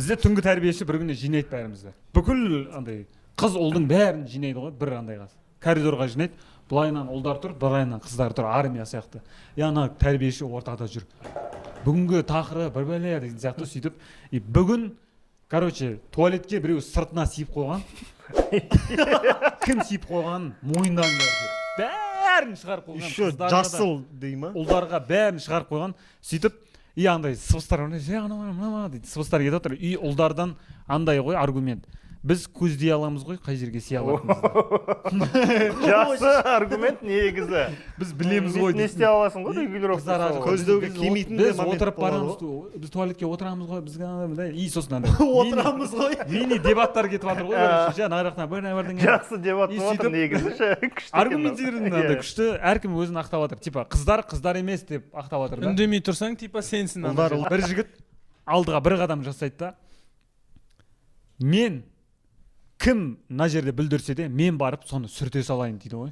Бізде түнгі тәрбиеші бір күні жинайды бәрімізді. Бүкіл андай қыз ұлдың бәрін жинайды ғой, бір андайға. Коридорға жинайды. Былайынан ұлдар тұр, былайынан қыздар тұр, армия сияқты. Ана тәрбиеші ортада жүр. Бүгінгі тақыры бір бәле деген сияқты сөйтіп, бүгін, короче, туалетке біреу сыртына сиіп қойған. Кім сиіп қойған мойындан бәрін шығарып қойған. Еще жасыл дей ма? Ұлдарға бәрін шығарып қойған. Сөйтіп, андай сыбыстар дейді, сыбыстар кетіп отыр. Ұлдардан андай ғой аргумент. Біз көздей аламыз ғой, қай жерге сия алатынымызды. Жақсы аргумент негізі. Біз білеміз ғой. Не істей аласың ғой, регулировка. Көздеуге келмейтін де біз отырып барамыз, біз туалетке отырамыз ғой, бізге и сосын андай. Отырамыз ғой. Мини дебаттар кетіп жатыр ғой, нарықтан бірдеңе. Жақсы дебат болатын негізі. Аргументтерін андай күшті, әркім өзін ақтап жатыр. Типа қыздар емес деп ақтап жатыр да. Үндемей тұрсаң, типа сенсің. Бір жігіт алдыға бір қадам жасайды да. Мен кім мына жерде бүлдірсе де, мен барып соны сүрте салайын дейді ғой.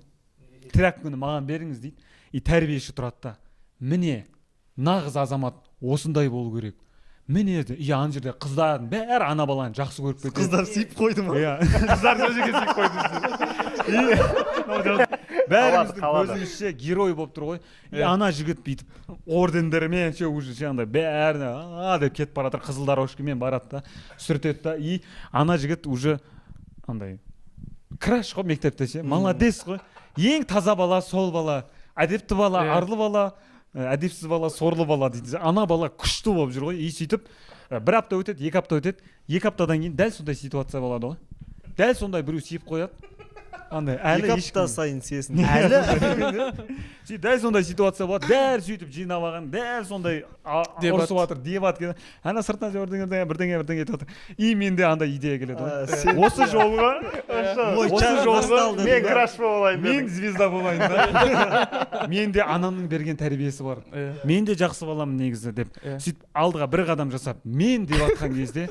Тряпканы маған беріңіз дейді. И тәрбиеші тұрады да. Міне, нағыз азамат осындай болу керек. Міне, ана жерде қыздардың бәрі ана баланы жақсы көріп кетеді. Қыздар сиіп қойды ма? Иә, қыздар сол жерге сиіп қойды. Бәріміздің көзімізше герой болып тұр ғой. Ана жігіт бүйтіп ордендермен уже андай бәріне деп кетіп бара жатыр, қызыл дорожкамен барады да, сүртеді да. И ана жігіт уже андай краш қой мектепте ше, молодец қой. Ең таза бала сол бала, әдепті бала, арлы бала, әдепсіз бала, сорлы бала дейді. Ана бала күшті болып жүр ғой. И сөйтіп бір апта өтеді, екі апта өтеді. Екі аптадан кейін дәл сондай ситуация болады ғой. Дәл сондай біреу сиіп қояды. Андай әлі екі апта сайын сиесің. Дәл сондай ситуация болады. Бәрі сөйтіп жинап алған, дәл сондай ұрысып жатыр, дебат келеді. Ана сыртынан бірдеңе етіп жатыр. И менде андай идея келеді ғой. Осы жолға мен краш болайын. Мен звезда болайын да. Менде анамның берген тәрбиесі бар. Мен де жақсы баламын негізі деп. Сөйтіп алдыға бір қадам жасап, мен деп жатқан кезде